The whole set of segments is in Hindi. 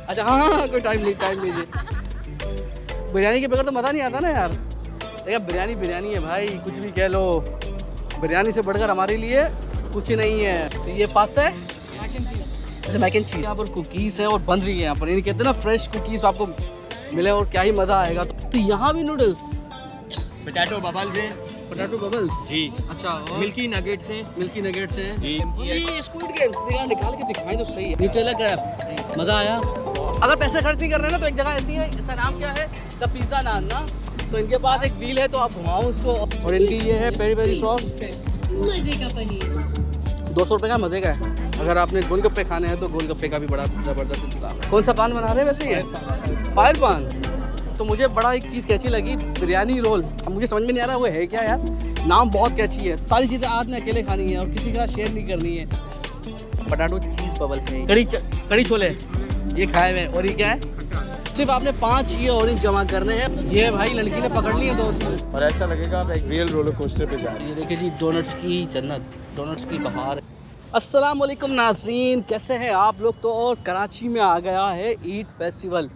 अच्छा हाँ कोई टाइम लीजिए। बिरयानी के बगैर तो मज़ा नहीं आता ना यार। देखा बिरयानी बिरयानी है भाई, कुछ भी कह लो, बिरयानी से बढ़कर हमारे लिए कुछ नहीं है। तो ये पास्ता है, अच्छा मैक एंड चीज़। यहाँ पर कुकीज़ है और बन रही है यहाँ पर, यानी कहते हैं ना फ्रेश कुकीज़ आपको मिले और क्या ही मज़ा आएगा। तो यहाँ भी नूडल्स, पोटैटो बबल्स हैं पोटैटो बबल्स जी, अच्छा, और मिल्की नगेट्स हैं मिल्की नगेट्स हैं जी। ये स्क्विड गेम निकाल के दिखाई तो सही है। न्यूटेला क्रैब, मज़ा आया। अगर पैसे खर्च नहीं कर रहे हैं ना तो एक जगह ऐसी है, इसका नाम क्या है, द पिज़्ज़ा नान ना। तो इनके पास एक व्हील है तो आप घुमाओ उसको, और इनकी ये है पेरी पेरी सॉस, मजे का पनीर 200 रुपये का मज़े का है। अगर आपने गोलगप्पे खाने हैं तो गोलगप्पे का भी बड़ा ज़बरदस्त इंतजाम है। कौन सा पान बना रहे हैं वैसे ये? फायर पान। तो मुझे बड़ा एक चीज़ कैची लगी, बिरयानी रोल। अब मुझे समझ में नहीं आ रहा वो है क्या यार, नाम बहुत कैची है। सारी चीज़ें आज ने अकेले खानी है और किसी के साथ शेयर नहीं करनी है। पोटैटो चीज़ बबल है, कड़ी छोले ये खाए हुए हैं, और ये क्या है, सिर्फ आपने 5 ये ऑरेंज जमा करने हैं। ये भाई लड़की ने पकड़ लिया दोस्त, और ऐसा लगेगा आप एक रियल रोलर कोस्टर पे जा रहे हैं। ये देखिए जी, डोनट्स की जन्नत, डोनट्स की बहार। अस्सलाम वालेकुम नाज़रीन, कैसे हैं आप लोग। तो और कराची में आ गया है ईद फेस्टिवल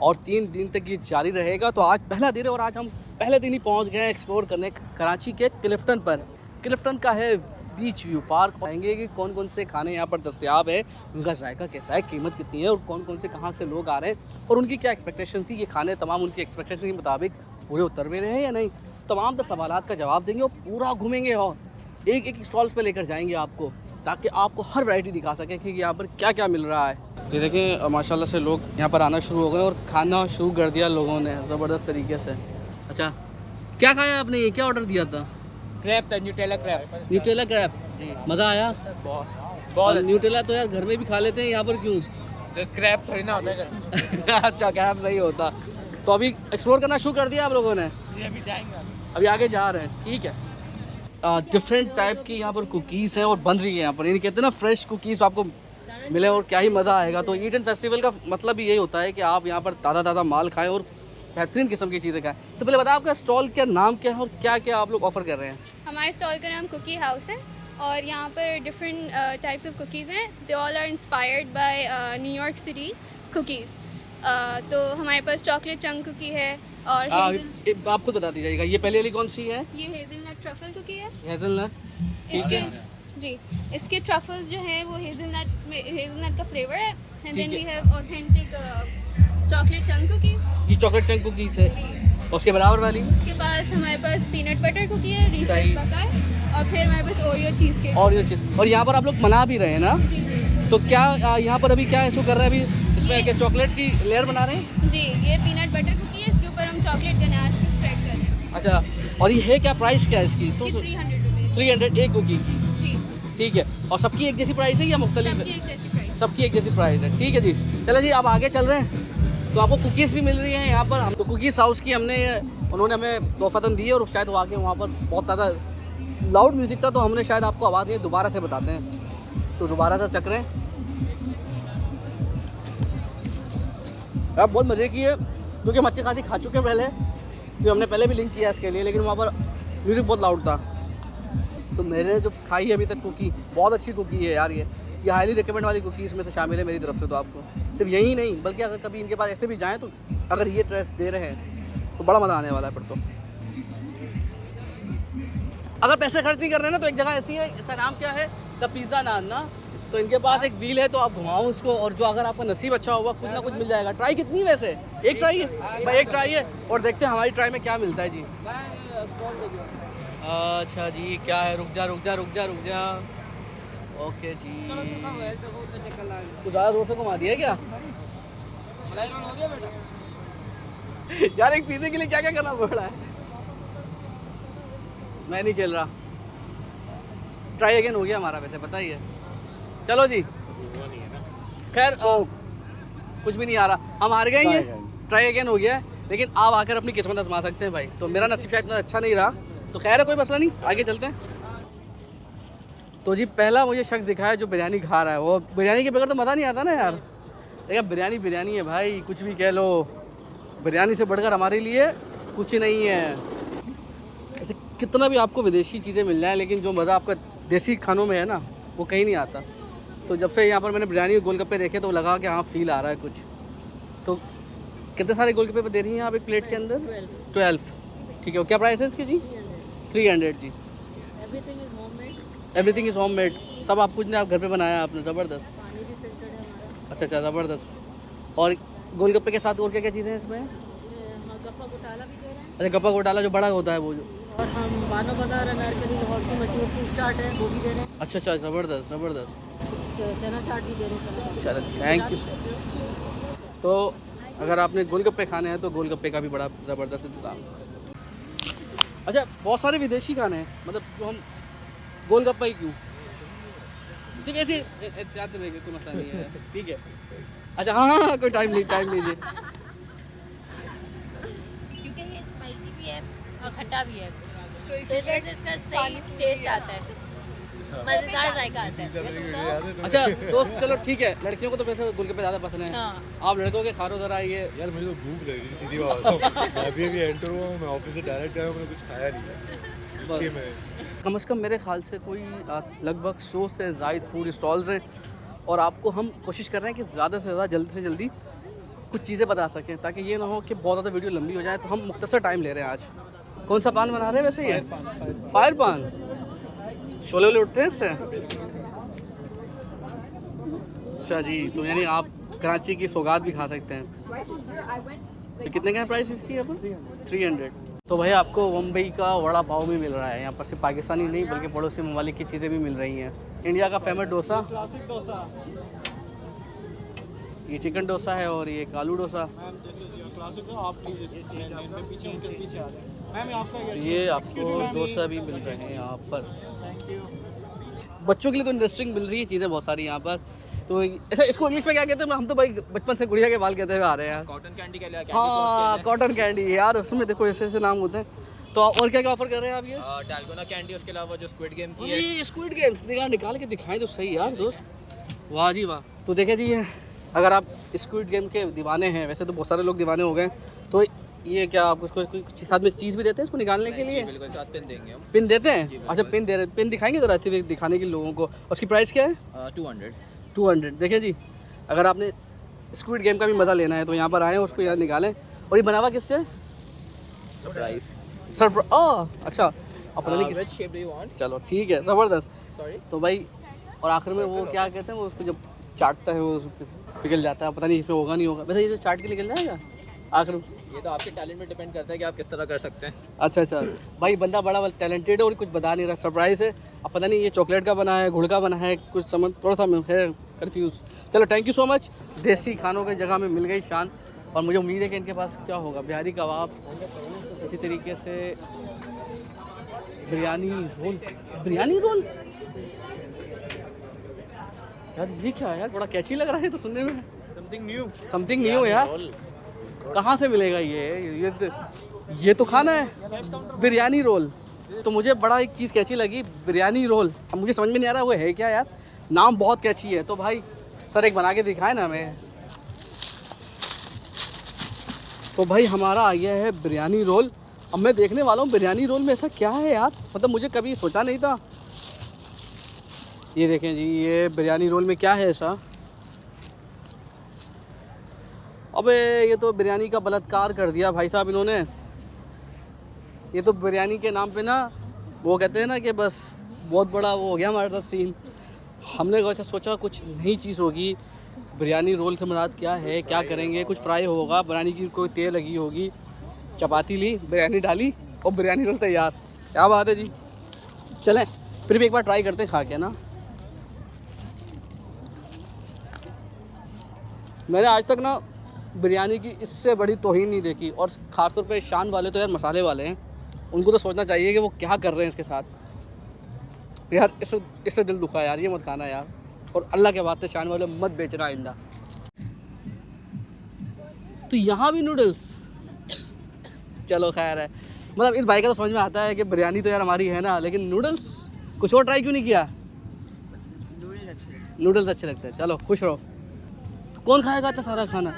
और 3 दिन तक ये जारी रहेगा। तो आज पहला दिन है और आज हम पहले दिन ही पहुंच गए एक्सप्लोर करने कराची के क्लिफ्टन पर। क्लिफ्टन का है बीच व्यू पार्क। आएंगे कि कौन कौन से खाने यहाँ पर दस्तयाब है, उनका जायका कैसा है, कीमत कितनी है और कौन कौन से कहाँ से लोग आ रहे हैं और उनकी क्या एक्सपेक्टेशन थी। ये खाने तमाम उनकी एक्सपेक्टेशन के मुताबिक पूरे उतर में रहे हैं या नहीं, तमाम सवालात का जवाब देंगे और पूरा घूमेंगे और एक एक स्टॉल्स पे लेकर जाएंगे आपको, ताकि आपको हर वैरायटी दिखा सकें कि यहाँ पर क्या क्या मिल रहा है। ये देखें माशाल्लाह से लोग यहाँ पर आना शुरू हो गए और खाना शुरू कर दिया लोगों ने ज़बरदस्त तरीके से। अच्छा क्या खाया आपने, ये क्या ऑर्डर दिया था? क्रैब था, न्यूटेला क्रैब न्यूटेला क्रैब, जी। मज़ा आया? बहुत न्यूटेला तो यार घर में भी खा लेते हैं, यहाँ पर क्यों? क्रैब थोड़ी ना होता है। अच्छा क्रैब नहीं होता। तो अभी एक्सप्लोर करना शुरू कर दिया आप लोगों ने? अभी जाएंगे, अभी आगे जा रहे हैं, ठीक है। डिफरेंट टाइप की यहाँ पर कुकीज़ हैं और बन रही है यहाँ पर, यानी कहते हैं ना फ्रेश कुकीज़ आपको मिले और क्या ही मज़ा आएगा। तो ईद एंड फेस्टिवल का मतलब भी यही होता है कि आप यहाँ पर ताज़ा ताज़ा माल खाएं और बेहतरीन किस्म की चीज़ें खाएं। तो पहले बताओ आपका स्टॉल का नाम क्या है और क्या क्या आप लोग ऑफ़र कर रहे हैं? हमारे स्टॉल का नाम कुकी हाउस है और यहाँ पर डिफरेंट टाइप्स ऑफ कुकीज़ हैं। They all are inspired by New York city cookies. तो हमारे पास चॉकलेट चंक कुकी है और आप खुद बता दीजिएगा, ये पहले वाली कौन सी है? ये हेज़लनट ट्रफल कुकी है। हेज़लनट, इसके जी इसके ट्रफल्स जो हैं वो हेज़लनट का फ्लेवर है। And then we have authentic chocolate chunk cookie. ये चॉकलेट चंक कुकीज़ है। जी, उसके बराबर वाली उसके पास हमारे पास पीनट बटर कुकी है, सही। रिसेस बकार, और फिर हमारे पास ओरियो चीज़ केक। और ये चीज़, और यहाँ पर आप लोग मना भी रहे हैं ना, जी जी तो क्या यहाँ पर अभी क्या इशू कर रहे हैं? अभी इसमें क्या चॉकलेट की लेयर बना रहे हैं? जी, ये पीनट बटर कुकी है, इसके ऊपर हम चॉकलेट गनाश को स्प्रेड कर रहे हैं। अच्छा, और ये है क्या प्राइस क्या है इसकी? इसकी 300 रुपीज़। 300 एक कुकी की, जी, ठीक है। और सबकी एक जैसी प्राइस है या मुख्तलिफ सबकी है? एक जैसी प्राइस। सबकी एक जैसी प्राइस है, ठीक है जी। चलो जी अब आगे चल रहे हैं। तो आपको कुकीज़ भी मिल रही हैं यहाँ पर। हम तो कुकीज़ हाउस की उन्होंने हमें तोहफ़तन दी है और शायद वो आगे वहाँ पर बहुत ज़्यादा लाउड म्यूज़िक था तो हमने शायद आपको आवाज़ ये दोबारा से बताते हैं। तो दोबारा से चक रहे हैं, आप बहुत मज़े की है क्योंकि हम अच्छी खासी खा चुके हैं पहले, तो हमने पहले भी लिंक किया इसके लिए, लेकिन वहाँ पर म्यूज़िक बहुत लाउड था। तो मैंने जो खाई है अभी तक कुकी, बहुत अच्छी कुकी है यार। ये हाईली रिकमेंड वाली कुकीज़ में से शामिल है मेरी तरफ से। तो आपको सिर्फ यही नहीं बल्कि अगर कभी इनके पास ऐसे भी जाएँ तो अगर ये ड्रेस दे रहे हैं तो बड़ा मज़ा आने वाला है। पर तो अगर पैसे खर्च नहीं कर रहे हैं ना तो एक जगह ऐसी है, इसका नाम क्या है, द पिज़्ज़ा नान ना। तो इनके पास एक व्हील है तो आप घुमाओ उसको, और जो अगर आपका नसीब अच्छा होगा कुछ ना कुछ मिल जाएगा। ट्राई कितनी वैसे? एक ट्राई है भाई, एक ट्राई है और देखते हैं हमारी ट्राई में क्या मिलता है जी। अच्छा जी, क्या है, रुक जा। ओके जी, तो ज़्यादा जोर से घुमा दिया क्या यार? एक पिज़्ज़े के लिए क्या क्या करना पड़ रहा है? मैं नहीं खेल रहा। ट्राई अगेन हो गया हमारा, वैसे पता ही है। चलो जी, खैर कुछ भी नहीं आ रहा, हम हार गए हैं। ट्राई अगेन हो गया है, लेकिन आप आकर अपनी किस्मत आजमा सकते हैं भाई। तो मेरा नसीब शायद इतना अच्छा नहीं रहा, तो खैर है, कोई मसला नहीं, आगे चलते हैं। तो जी पहला मुझे शख्स दिखा है जो बिरयानी खा रहा है। वो बिरयानी के बगैर तो मज़ा नहीं आता ना यार। देखा बिरयानी बिरयानी है भाई, कुछ भी कह लो, बिरयानी से बढ़कर हमारे लिए कुछ नहीं है। ऐसे कितना भी आपको विदेशी चीज़ें मिल जाए, लेकिन जो मज़ा आपका देसी खानों में है ना वो कहीं नहीं आता। तो जब से यहाँ पर मैंने बिरयानी और गोलगप्पे देखे तो लगा कि हाँ फील आ रहा है कुछ। तो कितने सारे गोलगप्पे दे रही हैं आप एक प्लेट के अंदर? 12। ठीक है, और क्या प्राइस है इसकी जी? 300 जी। Everything is home made. सब आप कुछ नहीं, आप घर पे बनाया आपने, ज़बरदस्त। अच्छा अच्छा, ज़बरदस्त। और गोलगप्पे के साथ और क्या क्या चीज़ें हैं इसमें? गप्पा घोटाला भी दे रहे हैं। अच्छा, गप्पा घोटाला जो बड़ा होता है वो जो। और हम बानो बाजार अनारकली लाहौर की मशहूर फूड चाट है वो भी दे रहे हैं। अच्छा अच्छा, ज़बरदस्त ज़बरदस्त। चना चाट भी दे रहे हैं। चलो थैंक यू। तो अगर आपने गोलगप्पे खाने हैं तो गोलगप्पे का भी बड़ा ज़बरदस्त इंतज़ाम। अच्छा, बहुत सारे विदेशी खाने हैं, मतलब जो हम गोलगप्पा ही क्यों, ठीक है, ऐसे एहतियात रहेगा, कोई मसला नहीं है, ठीक है। अच्छा हाँ हाँ, कोई टाइम लीजिए। क्योंकि ये स्पाइसी भी है और खट्टा भी है, तो इसका सही टेस्ट आता है, मज़ेदार जायका आता है। अच्छा दोस्त, चलो ठीक है, लड़कियों को तो वैसे गोलगप्पे ज़्यादा पसंद है, आप लड़कों के खा लो ज़रा ये। यार मुझे तो भूख लग रही, सीधी बात है। मैं अभी एंटर हुआ हूँ, मैं ऑफिस से डायरेक्ट आया हूँ, मैंने कुछ खाया नहीं है, इसलिए मैं कम से कम मेरे ख्याल से कोई लगभग 100 से ज़ायद फूड स्टॉल्स हैं, और आपको हम कोशिश कर रहे हैं कि ज़्यादा से ज़्यादा जल्दी से जल्दी कुछ चीज़ें बता सकें, ताकि ये ना हो कि बहुत ज़्यादा वीडियो लंबी हो जाए। तो हम मुख्तसर टाइम ले रहे हैं आज। कौन सा पान बना रहे हैं वैसे? ये फायर पान, शोले वोले उठते हैं इससे? अच्छा जी, तो यानी आप कराची की सौगात भी खा सकते हैं। तो कितने का है प्राइस इसकी यहाँ पर? 300। तो भाई आपको मुंबई का वड़ा पाव भी मिल रहा है यहाँ पर, सिर्फ पाकिस्तानी नहीं बल्कि पड़ोसी ममालिक की चीज़ें भी मिल रही हैं। इंडिया का फेमस डोसा, क्लासिक डोसा, ये चिकन डोसा है, और ये आलू डोसा। मैम जैसे क्लासिक तो आप प्लीज पीछे उनके पीछे आ जाए। मैम आपका ये आपको डोसा भी मिल रहे हैं यहाँ पर। Thank you. बच्चों के लिए तो इंटरेस्टिंग मिल रही है चीज़ें बहुत सारी यहाँ पर। तो ऐसा इसको इंग्लिश में क्या कहते हैं? हम तो भाई बचपन से गुड़िया के बाल कहते हुए आ रहे हैं। कॉटन कैंडी के लिए हाँ, कॉटन कैंडी यार, उसमें देखो ऐसे ऐसे नाम होते हैं। तो और क्या क्या ऑफर कर रहे हैं आप? ये डालगोना कैंडी, उसके अलावा जो स्क्विड गेम की है। ये स्क्विड गेम्स निकाल के दिखाएं तो सही यार दोस्त। वाह जी वाह। तो देखे जी, अगर आप स्क्विड गेम के दीवाने हैं, वैसे तो बहुत सारे लोग दीवाने हो गए, तो ये क्या आप उसको कुछ साथ में चीज़ भी देते हैं इसको निकालने के लिए? बिल्कुल, साथ पिन देंगे हम। पिन देते हैं? अच्छा, पिन दे रहे, पिन दिखाएंगे ज़रा अच्छे दिखाने के लोगों को। उसकी प्राइस क्या है? 200। देखिए जी, अगर आपने स्क्विड गेम का भी मज़ा लेना है तो यहाँ पर आएँ, उसको यहाँ निकालें। और ये बनावा किससे? सरप्राइज। अच्छा, अपना नहीं which shape do you want? चलो ठीक है, ज़बरदस्त। सॉरी। तो भाई, और आखिर में वो क्या कहते हैं, वो उसको जब चाटता है वो पिघल जाता है, पता नहीं इसमें होगा नहीं होगा। वैसे ये जो चाट के निकल जाएगा आखिर में? ये तो आपके टैलेंट पे डिपेंड करता है कि आप किस तरह कर सकते हैं। अच्छा अच्छा, भाई बंदा बड़ा टैलेंटेड है और कुछ बता नहीं रहा, सरप्राइज़ है। अब पता नहीं ये चॉकलेट का बना है, गुड़ का बना है, कुछ समझ थोड़ा सा है कंफ्यूज। चलो थैंक यू सो मच। देसी खानों की जगह में मिल गई शान, और मुझे उम्मीद है कि इनके पास क्या होगा, बिहारी कबाब, इसी तरीके से बिरयानी रोल। यार ये क्या है यार, बड़ा कैची लग रहा है तो सुनने में। समथिंग न्यू यार, कहाँ से मिलेगा ये तो खाना है बिरयानी रोल। तो मुझे बड़ा एक चीज़ कैची लगी, बिरयानी रोल। अब मुझे समझ में नहीं आ रहा वो है क्या यार, नाम बहुत कैची है। तो भाई सर एक बना के दिखाए ना हमें। तो भाई हमारा आ गया है बिरयानी रोल। अब मैं देखने वाला हूँ बिरयानी रोल में ऐसा क्या है यार, मतलब मुझे कभी सोचा नहीं था। ये देखें जी, ये बिरयानी रोल में क्या है ऐसा। अबे ये तो बिरयानी का बलात्कार कर दिया भाई साहब इन्होंने। ये तो बिरयानी के नाम पे ना, वो कहते हैं ना कि बस बहुत बड़ा वो हो गया हमारे साथ सीन। हमने वैसे सोचा कुछ नई चीज़ होगी, बिरयानी रोल से मराद क्या है, क्या करेंगे, कुछ फ्राई होगा, बिरयानी की कोई तेल लगी होगी, चपाती ली, बिरयानी डाली और बिरयानी रोल तैयार। क्या बात है जी। चलें फिर भी एक बार ट्राई करते हैं खा के ना। मैंने आज तक ना बिरयानी की इससे बड़ी तौहीन नहीं देखी, और ख़ासतौर पे शान वाले तो यार मसाले वाले हैं, उनको तो सोचना चाहिए कि वो क्या कर रहे हैं इसके साथ। यार इससे दिल दुखा यार, ये मत खाना यार, और अल्लाह के वास्ते शान वाले मत बेचना आइंदा। तो यहाँ भी नूडल्स, चलो खैर है, मतलब इस भाई का तो समझ में आता है कि बिरयानी तो यार हमारी है ना, लेकिन नूडल्स कुछ और ट्राई क्यों नहीं किया? नूडल्स अच्छे लगते हैं, चलो खुश रहो। तो कौन खाएगा इतना सारा खाना?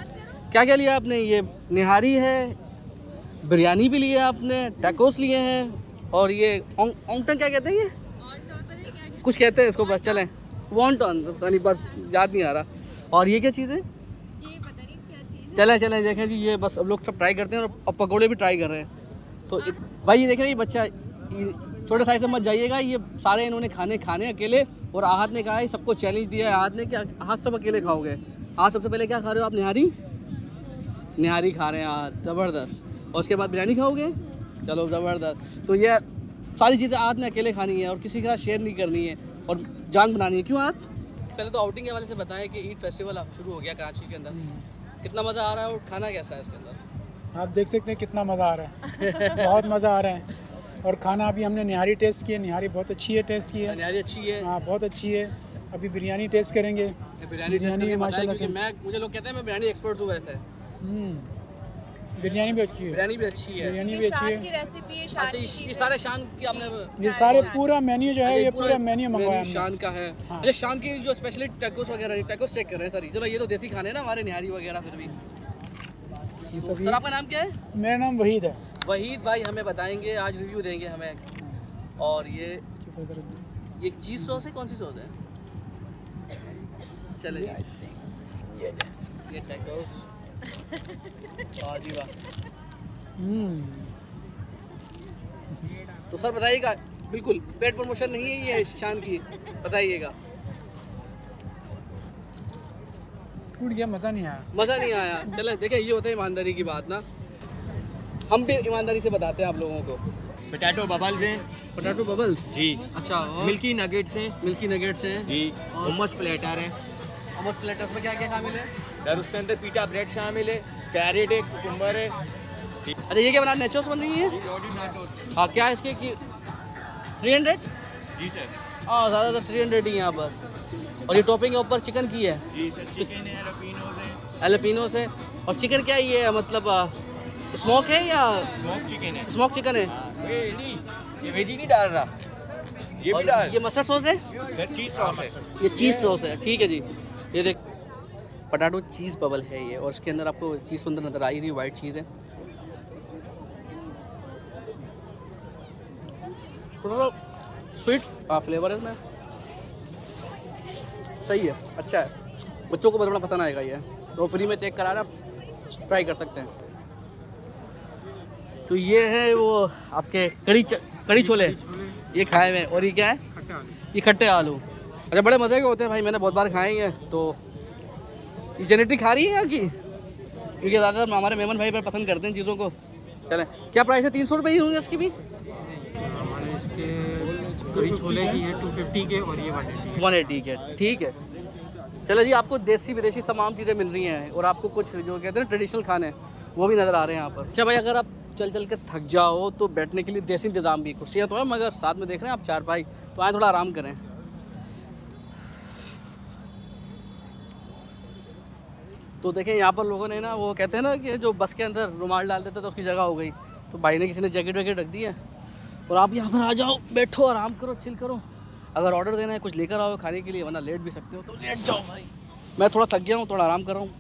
क्या क्या लिया आपने? ये निहारी है, बिरयानी भी लिया आपने, टैकोस लिए हैं, और ये ओंगटन क्या कहते हैं, ये कुछ कहते हैं इसको, बस चलें वॉन्टन, पता नहीं, बस याद नहीं आ रहा। और ये क्या चीज़ है? ये पता नहीं क्या चीज़ चले देखें जी, ये बस अब लोग सब ट्राई करते हैं और पकौड़े भी ट्राई कर रहे हैं। तो भाई ये देखें, ये बच्चा, छोटे साइज से मत जाइएगा, ये सारे इन्होंने खाने अकेले। और आहत ने कहा है, सबको चैलेंज दिया है आहत ने कि आहत सब अकेले खाओगे। आज सबसे पहले क्या खा रहे हो आप? निहारी खा रहे हैं आहत, ज़बरदस्त। और उसके बाद बिरयानी खाओगे, चलो ज़बरदस्त। तो ये सारी चीज़ें आहत ने अकेले खानी है और किसी के साथ शेयर नहीं करनी है और जान बनानी है। क्यों आहत? पहले तो आउटिंग के वाले से बताएं कि ईद फेस्टिवल अब शुरू हो गया कराची के अंदर, कितना मज़ा आ रहा है और खाना कैसा है इसके अंदर? आप देख सकते हैं कितना मज़ा आ रहा है। बहुत मज़ा आ रहा है। और खाना अभी हमने निहारी टेस्ट की है, निहारी बहुत अच्छी है, टेस्ट की है। निहारी अच्छी है, हाँ बहुत अच्छी है। अभी बिरयानी टेस्ट करेंगे। बिरयानी माशाल्लाह से मुझे लोग कहते हैं मैं बिरयानी एक्सपर्ट हूँ वैसे। बिरयानी भी अच्छी है। बिरयानी भी अच्छी है। बिरयानी भी अच्छी है। रेसिपी है अच्छा, ये सारे शान की आपने, ये सारे पूरा मेन्यू जो है, ये पूरा मेन्यू मंगवाया हमने। शान का है। हाँ। अच्छा, शान की जो स्पेशलिटी टैकोस वगैरह, टैकोस चेक कर रहे हैं सर। चलो ये तो देसी खाने हैं ना हमारे, निहारी वगैरह। फिर भी तो सर आपका नाम क्या है? मेरा नाम वहीद है। वहीद भाई हमें बताएंगे, आज रिव्यू देंगे हमें। और ये चीज़ सॉस है, कौन सी सॉस है? चलिए ये टैकोस, वाह जी वाह। तो सर बताइएगा, बिल्कुल पेड प्रमोशन नहीं है ये शान की, बताइएगा। टूट गया, मज़ा नहीं आया। मज़ा नहीं आया। चले देखिए, ये होता है ईमानदारी की बात ना, हम भी ईमानदारी से बताते हैं आप लोगों को। पोटैटो बबल्स हैं पोटैटो बबल्स जी, अच्छा, और मिल्की नगेट्स हैं मिल्की नगेट्स हैं जी, और हुमस प्लेटर है हमस प्लेटर्स में क्या क्या शामिल है? सर, उसके अंदर पीटा ब्रेड शामिल है, कैरेट है, कुकुम्बर है। अच्छा, ये क्या बना, नेचोस बन रही है? हाँ, क्या है इसके कि 300? जी सर। हाँ, ज़्यादातर 300 ही यहाँ पर। और ये टॉपिंग के ऊपर चिकन की है? जी सर, चिकन है, एलोपिनोज है। एलोपिनोस है। और चिकन क्या ये है, मतलब स्मोक है या स्मोक चिकन है। स्मोक चिकन है? ये नहीं, ये वेजी नहीं डाल रहा, ये भी डाल। ये मस्टर्ड सॉस है? सर चीज़ सॉस है। ये चीज़ सॉस है, ठीक है जी। ये देख, पोटैटो चीज़ बबल है ये, और इसके अंदर आपको चीज़ सुंदर नज़र आ रही है, वाइट चीज़ है। थोड़ा स्वीट फ्लेवर है इसमें, सही है, अच्छा है। बच्चों को बड़ा पता ना आएगा ये, तो फ्री में चेक करा रहा, ट्राई कर सकते हैं। तो ये है वो आपके कड़ी छोले, ये खाए हुए। और ये क्या है? ये खट्टे आलू। अच्छा, बड़े मज़े के होते हैं भाई, मैंने बहुत बार खाए हैं। तो ये जेनेटिक खा रही है की, क्योंकि ज़्यादातर हमारे मेमन भाई पर पसंद करते हैं चीज़ों को। चलें, क्या प्राइस है? 300 रुपये ही होंगे इसकी भी? हमारे इसके कड़ी छोले की है 250 के और ये 180 के, ठीक है। चलो जी, आपको देसी विदेशी तमाम चीज़ें मिल रही हैं और आपको कुछ जो कहते हैं ना ट्रेडिशनल खाने, वो भी नज़र आ रहे हैं यहाँ पर। अच्छा भाई, अगर आप चल के थक जाओ तो बैठने के लिए देसी इंतज़ाम भी, कुर्सियाँ तो है मगर साथ में देख रहे हैं आप चार भाई, तो आए थोड़ा आराम करें। तो देखें यहाँ पर लोगों ने ना, वो कहते हैं ना कि जो बस के अंदर रुमाल डाल देते तो उसकी जगह हो गई, तो भाई ने किसी ने जैकेट वैकेट रख दी है। और आप यहाँ पर आ जाओ, बैठो, आराम करो, चिल करो। अगर ऑर्डर देना है, कुछ लेकर आओ खाने के लिए, वरना लेट भी सकते हो, तो लेट जाओ भाई। मैं थोड़ा थक गया हूँ, थोड़ा आराम कर रहा हूँ।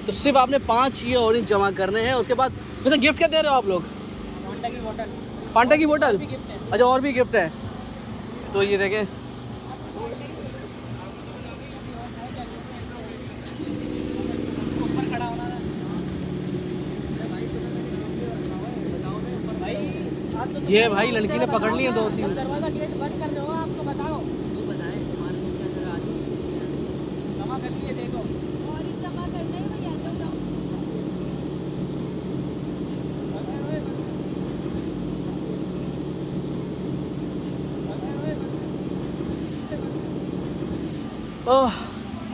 तो सिर्फ आपने 5 ये ऑरेंज जमा करने हैं, उसके बाद वैसे गिफ्ट क्या दे रहे हो आप लोग? फांटा की बोतल। अच्छा, और भी गिफ्ट है। तो ये देखें, ये भाई लड़की ने पकड़ लिए 2-3। दरवाजा गेट बंद कर दो, आपको बताओ। तू बताए तुम्हारे को क्या जरा आज जमा कर लिए, देखो। और जमा करना है वो येलो जाओ।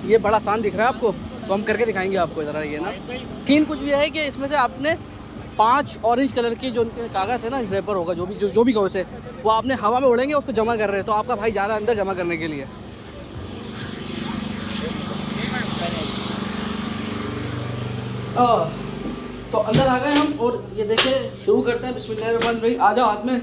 ये बड़ा आसान दिख रहा है आपको, तो हम करके दिखाएंगे आपको। ज़रा ये ना, थीम कुछ ये है कि इसमें से आपने 5 ऑरेंज कलर के जो उनके कागज़ है ना, रेपर होगा, जो भी कागज़ है, वो आपने हवा में उड़ेंगे, उसको जमा कर रहे हैं। तो आपका भाई जा रहा है अंदर जमा करने के लिए। तो अंदर आ गए हम, और ये देखिए शुरू करते हैं। बिस्मिल्लाहिर्रहमानिर्रहीम। आ जाओ हाथ में।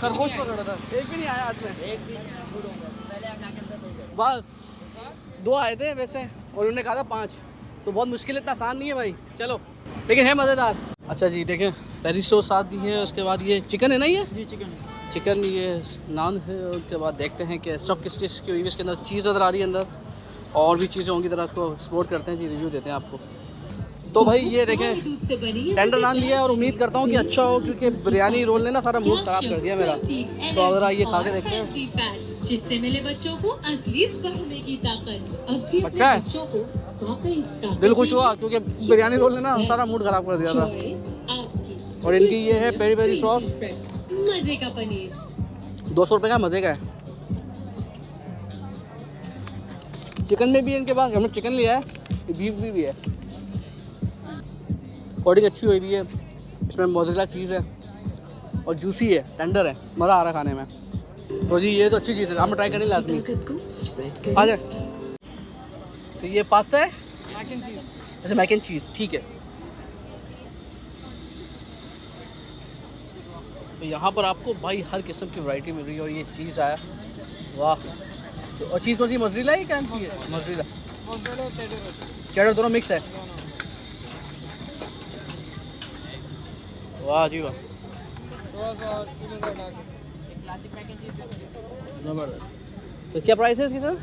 खरगोश पकड़ रहा था, एक भी नहीं आया हाथ में। एक भी पहले आके अंदर हो गए। बस 2 आए थे वैसे, और उन्होंने कहा था 5, तो बहुत मुश्किल, इतना आसान नहीं है भाई। चलो लेकिन है मज़ेदार। अच्छा जी देखें, पहली सॉस साथ दी है, उसके बाद ये चिकन है ना, ये जी चिकन चिकन, ये नान है। उसके बाद देखते हैं कि स्टफ़ किस चीज़ की हुई है। इसके अंदर चीज़ नज़र आ रही है अंदर, और भी चीज़ें होंगी, तरह उसको एक्सप्लोर करते हैं जी, रिव्यू देते हैं आपको। तो भाई ये देखें, दूध से बनी है टेंडर नान लिया है और उम्मीद करता हूँ कि अच्छा हो, क्योंकि बिरयानी रोल ने ना सारा मूड ख़राब कर दिया मेरा। तो अगर ये खा के देखते हैं, जिससे मिले बच्चों को असली बढ़ने की ताकत। अब भी अच्छा है। बच्चों को वाकई ताकत दिल खुश हुआ, क्योंकि बिरयानी रोल ने ना सारा मूड ख़राब कर दिया था। चॉइस आपकी। और इनकी ये है पेरी पेरी सॉस, मजे का पनीर। 200 रुपये का, मज़े का है। चिकन में भी इनके पास, हमने चिकन लिया है, बीफ भी है। कोडिंग अच्छी हुई हुई है, इसमें मोज़रेला चीज़ है और जूसी है, टेंडर है, मज़ा आ रहा है खाने में। तो जी ये तो अच्छी चीज़ है, हम ट्राई करने लाजमी। आ जाए। तो ये पास्ता है, अच्छा मैक एंड चीज़, ठीक है। तो यहाँ पर आपको भाई हर किस्म की वैरायटी मिल रही है। और ये चीज़ आया, वाह। तो और चीज़ कौन सी, मोज़रेला है, क्या सी है? मोज़रेला, चेडर दोनों मिक्स है। वाह जी वाह, जबरदस्त। तो क्या प्राइस है इसकी सर?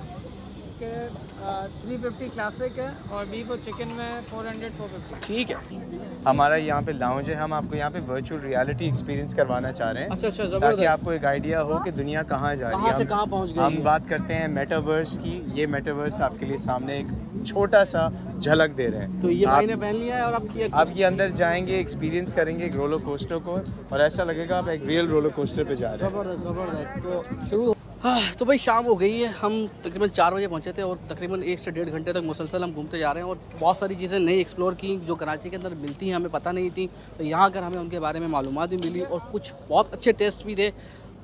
350 क्लासिक है, और बीफ और चिकन में 400 450। ठीक है। हमारा यहाँ पे लाउंज है, हम आपको यहाँ पे वर्चुअल रियलिटी एक्सपीरियंस करवाना चाह रहे हैं। अच्छा अच्छा, ताकि जबरदस्त। आपको एक आइडिया हो कि दुनिया कहाँ जा रही है। कहाँ से कहाँ पहुँच गई हम है। बात करते हैं मेटावर्स की। ये मेटावर्स आपके लिए सामने एक छोटा सा झलक दे रहे हैं। तो ये भाई ने पहन लिया है और आप ये अंदर जाएंगे, एक्सपीरियंस करेंगे एक रोलर कोस्टर को, और ऐसा लगेगा आप एक रियल रोलर कोस्टर पे जा रहे हैं। ज़बरदस्त ज़बरदस्त। तो शुरू, हाँ तो भाई शाम हो गई है, हम तकरीबन 4 बजे पहुँचे थे और तकरीबन 1 से 1.5 घंटे तक मुसलसल हम घूमते जा रहे हैं और बहुत सारी चीज़ें नई एक्सप्लोर की जो कराची के अंदर मिलती हैं, हमें पता नहीं थी। तो यहाँ आकर हमें उनके बारे में मालूमात भी मिली और कुछ बहुत अच्छे टेस्ट भी थे।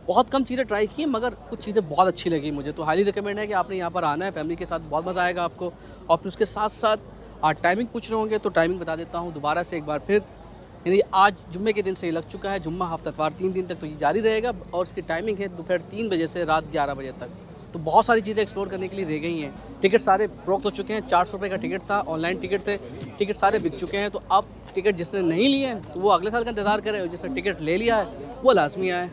बहुत कम चीज़ें ट्राई की मगर कुछ चीज़ें बहुत अच्छी लगी मुझे। तो हाईली रिकमेंड है कि आपने यहाँ पर आना है, फैमिली के साथ बहुत मज़ा आएगा आपको। और फिर उसके साथ साथ टाइमिंग पूछ रहे होंगे तो टाइमिंग बता देता हूँ दोबारा से एक बार फिर। यानी आज जुम्मे के दिन से ये लग चुका है, जुम्मा हफ्ता इतवार 3 दिन तक तो ये जारी रहेगा। और इसकी टाइमिंग है दोपहर 3 बजे से रात 11 बजे तक। तो बहुत सारी चीज़ें एक्सप्लोर करने के लिए रह गई हैं। टिकट सारे फ़रोख्त हो चुके हैं, 400 रुपये का टिकट था, ऑनलाइन टिकट थे, टिकट सारे बिक चुके हैं। तो अब टिकट जिसने नहीं लिए हैं तो वो अगले साल का इंतज़ार करे, और जिसने टिकट ले लिया है वो लाजमी आए।